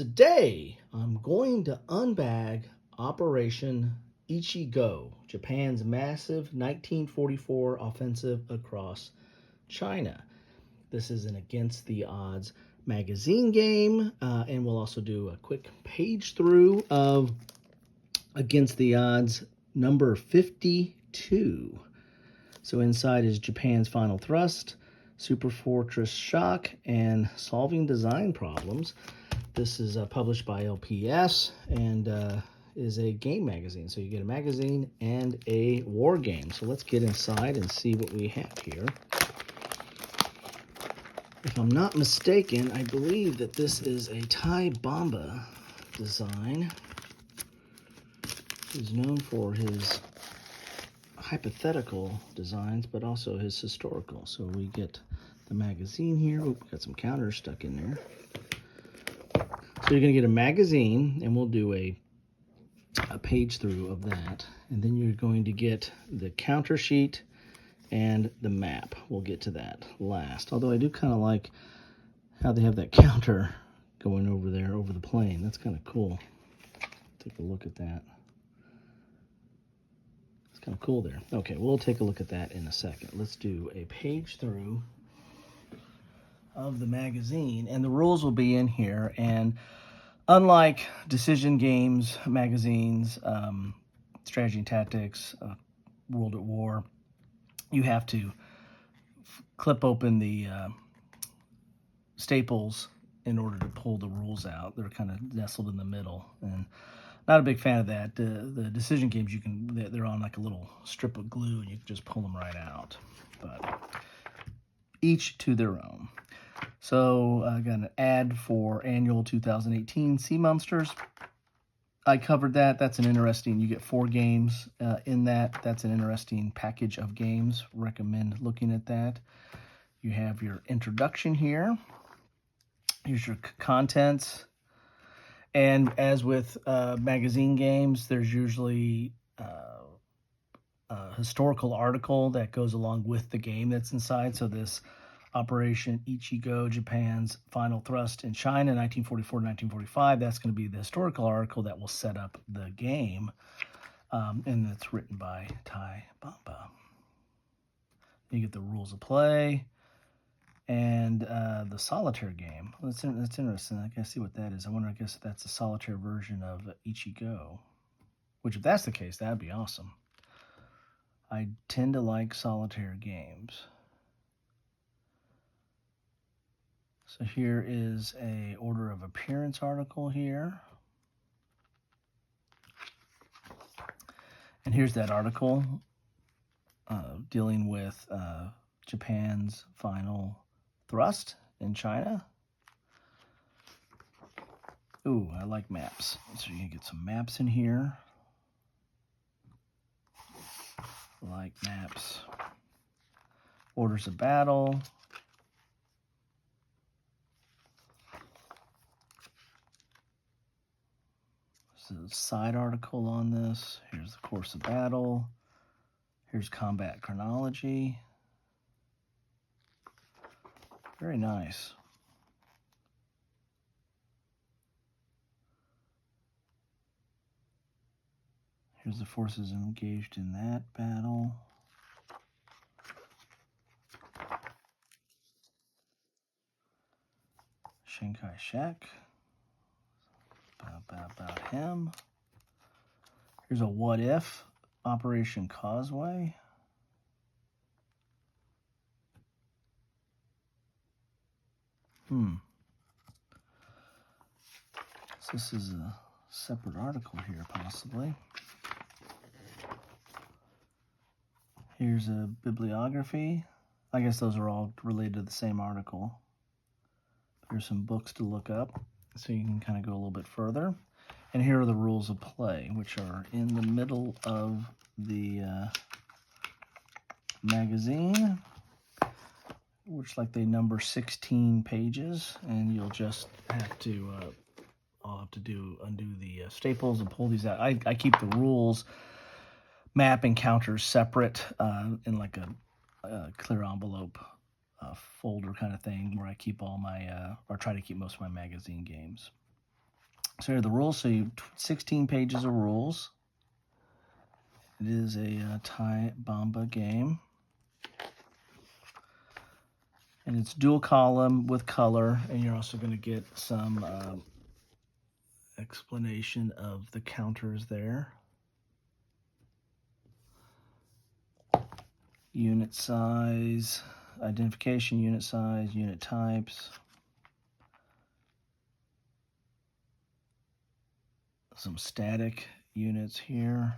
Today, I'm going to unbag Operation Ichi-Go, Japan's massive 1944 offensive across China. This is an against the odds magazine game, and we'll also do a quick page through of against the odds number 52. So inside is Japan's final thrust, super fortress shock, and solving design problems. This is published by LPS and is a game magazine. So you get a magazine and a war game. So let's get inside and see what we have here. If I'm not mistaken, I believe that this is a Thai Bomba design. He's known for his hypothetical designs, but also his historical. So we get the magazine here. Oh, got some counters stuck in there. So you're going to get a magazine, and we'll do a page through of that. And then you're going to get the counter sheet and the map. We'll get to that last. Although I do kind of like how they have that counter going over there, over the plane. That's kind of cool. Take a look at that. It's kind of cool there. Okay, we'll take a look at that in a second. Let's do a page through of the magazine, and the rules will be in here. And unlike decision games, magazines, strategy and tactics, World at War, you have to clip open the staples in order to pull the rules out. They're kind of nestled in the middle, and not a big fan of that. The decision games, they're on like a little strip of glue, and you can just pull them right out. But each to their own. So I got an ad for annual 2018 Sea Monsters. I covered that. That's an interesting, you get 4 games in that. That's an interesting package of games. Recommend looking at that. You have your introduction here. Here's your contents. And as with magazine games, there's usually a historical article that goes along with the game that's inside. So this Operation Ichi-Go, Japan's final thrust in China, 1944-1945. That's going to be the historical article that will set up the game, and it's written by Thai Bomba. You get the rules of play and the solitaire game. That's interesting. I can see what that is. I guess if that's a solitaire version of Ichi-Go, which if that's the case, that'd be awesome. I tend to like solitaire games. So here is a order of appearance article here. And here's that article dealing with Japan's final thrust in China. Ooh, I like maps. So you can get some maps in here. I like maps. Orders of battle. A side article on this. Here's the course of battle. Here's combat chronology. Very nice. Here's the forces engaged in that battle. Chiang Kai-shek. About him. Here's a what if, Operation Causeway. So this is a separate article here, possibly. Here's a bibliography. I guess those are all related to the same article. Here's some books to look up, so you can kind of go a little bit further. And here are the rules of play, which are in the middle of the magazine, which like they number 16 pages, and you'll just have to, I'll have to undo the staples and pull these out. I keep the rules, map, and counters separate in like a clear envelope folder kind of thing, where I keep all my, or try to keep most of my magazine games. So here are the rules. So you 16 pages of rules. It is a Thai Bomba game. And it's dual column with color, and you're also going to get some explanation of the counters there. Unit size, identification, unit size, unit types. Some static units here.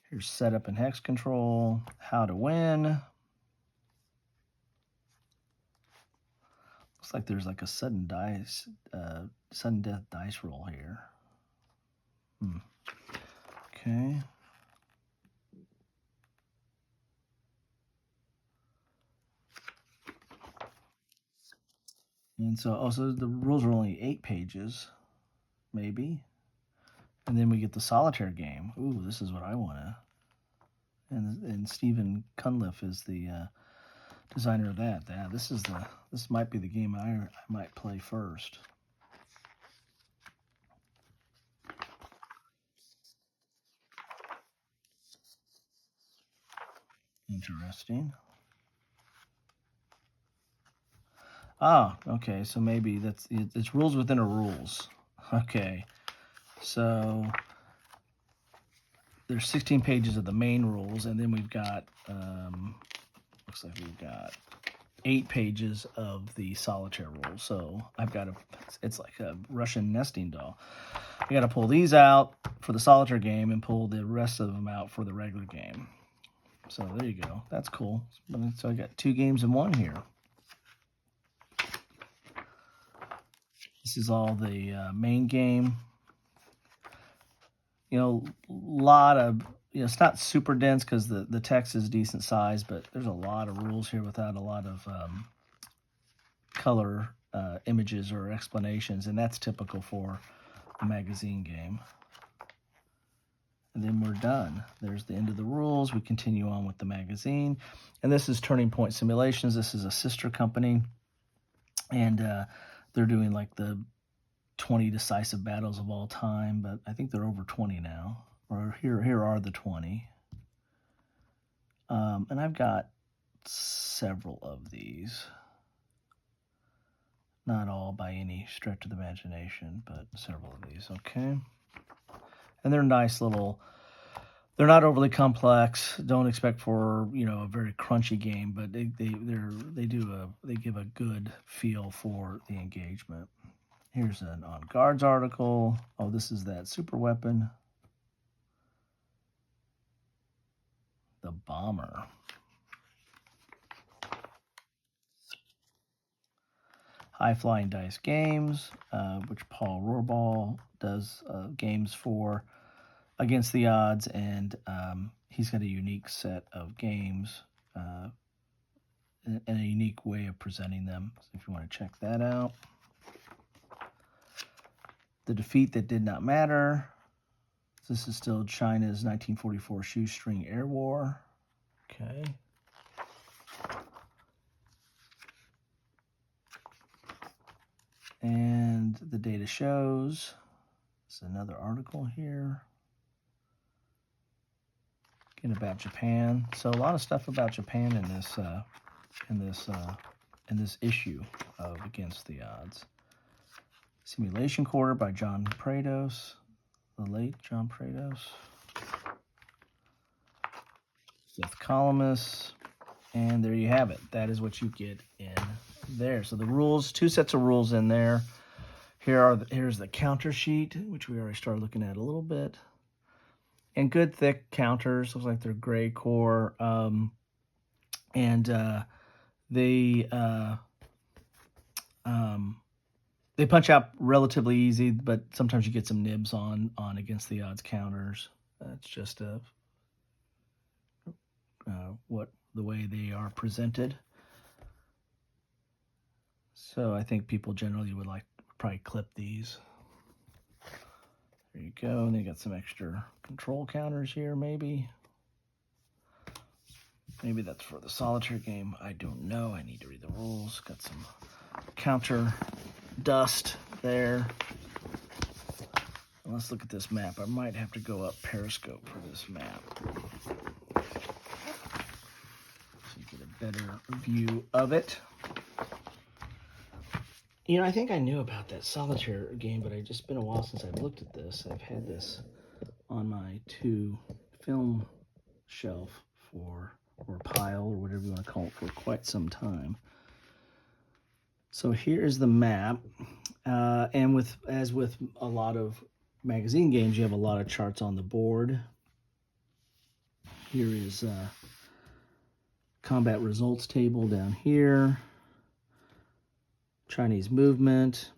Here's setup and hex control, how to win. Looks like there's like a sudden death dice roll here. Okay. And so, so the rules are only 8 pages, maybe. And then we get the solitaire game. Ooh, this is what I want to. And Stephen Cunliffe is the designer of that. Yeah, this might be the game I might play first. Interesting. Ah, okay. So maybe it's rules within a rules. Okay. So there's 16 pages of the main rules, and then we've got looks like we've got 8 pages of the solitaire rules. So I've got it's like a Russian nesting doll. I got to pull these out for the solitaire game and pull the rest of them out for the regular game. So there you go. That's cool. So I got 2 games in 1 here. This is all the main game. You know, a lot of, it's not super dense because the text is decent size, but there's a lot of rules here without a lot of color images or explanations, and that's typical for a magazine game. And then we're done. There's the end of the rules. We continue on with the magazine. And this is Turning Point Simulations. This is a sister company, and they're doing like the 20 decisive battles of all time, but I think they're over 20 now. Or here are the 20. And I've got several of these. Not all by any stretch of the imagination, but several of these, okay? And they're nice little, they're not overly complex. Don't expect for, a very crunchy game, but they give a good feel for the engagement. Here's an On Guards article. Oh, this is that super weapon. The bomber. High Flying Dice Games, which Paul Rohrbal does games for against the odds, and he's got a unique set of games and a unique way of presenting them. So if you want to check that out. The Defeat That Did Not Matter. This is still China's 1944 shoestring air war. Okay. And the data shows. There's another article here. Again about Japan. So a lot of stuff about Japan in this issue of Against the Odds. Simulation Quarter by John Prados, the late John Prados. Fifth Columnist. And there you have it. That is what you get in there. So the rules, 2 sets of rules in there. Here's the counter sheet, which we already started looking at a little bit. And good thick counters. Looks like they're gray core. They punch out relatively easy, but sometimes you get some nibs on Against the Odds counters. That's just the way they are presented. So I think people generally would probably clip these. There you go. And they got some extra control counters here, maybe. Maybe that's for the solitaire game. I don't know. I need to read the rules. Got some counter dust there. Let's look at this map. I might have to go up Periscope for this map, so you get a better view of it. You know, I think I knew about that solitaire game, but it's just been a while since I've looked at this. I've had this on my 2 film shelf or pile, or whatever you want to call it, for quite some time. So here is the map, and as with a lot of magazine games, you have a lot of charts on the board. Here is combat results table down here, Chinese movement.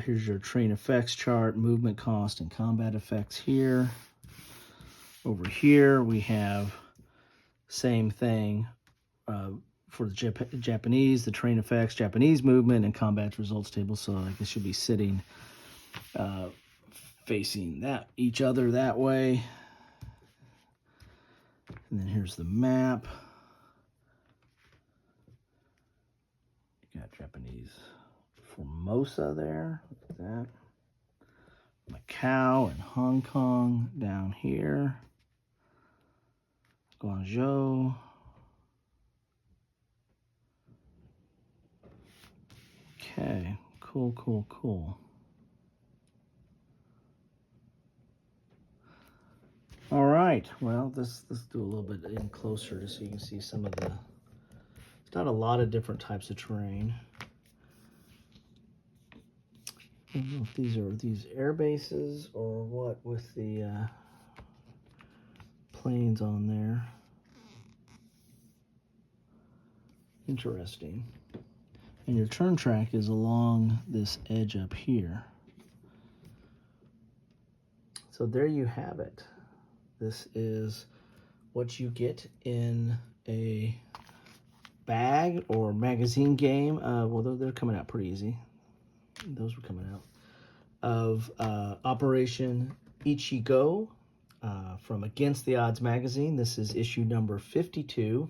Here's your train effects chart, movement cost and combat effects here. Over here we have same thing for the Japanese, the train effects, Japanese movement, and combat results table. So like this should be sitting facing each other that way. And then here's the map. You got Japanese Formosa there. Look at that. Macau and Hong Kong down here. Guangzhou. Okay, cool. All right, well, let's do a little bit in closer just so you can see some of the, it's not a lot of different types of terrain. I don't know if these are air bases or what with the planes on there. Interesting. And your turn track is along this edge up here. So there you have it. This is what you get in a bag or magazine game. Well, they're coming out pretty easy. Those were coming out. Of Operation Ichi-Go from Against the Odds magazine. This is issue number 52.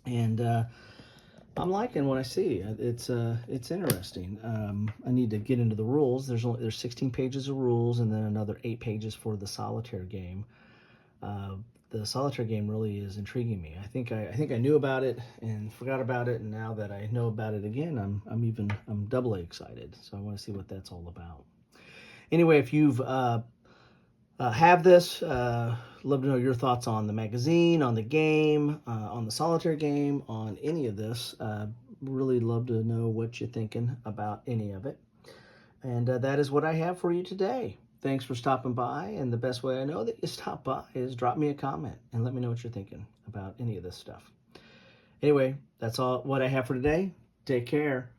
And I'm liking what I see. It's interesting. I need to get into the rules. There's 16 pages of rules and then another 8 pages for the solitaire game. The solitaire game really is intriguing me. I think I knew about it and forgot about it, and now that I know about it again, I'm doubly excited. So I want to see what that's all about. Anyway, if you've have this, love to know your thoughts on the magazine, on the game, on the solitaire game, on any of this. Really love to know what you're thinking about any of it. And that is what I have for you today. Thanks for stopping by, and the best way I know that you stop by is drop me a comment and let me know what you're thinking about any of this stuff. Anyway, that's all what I have for today. Take care.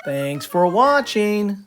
Thanks for watching.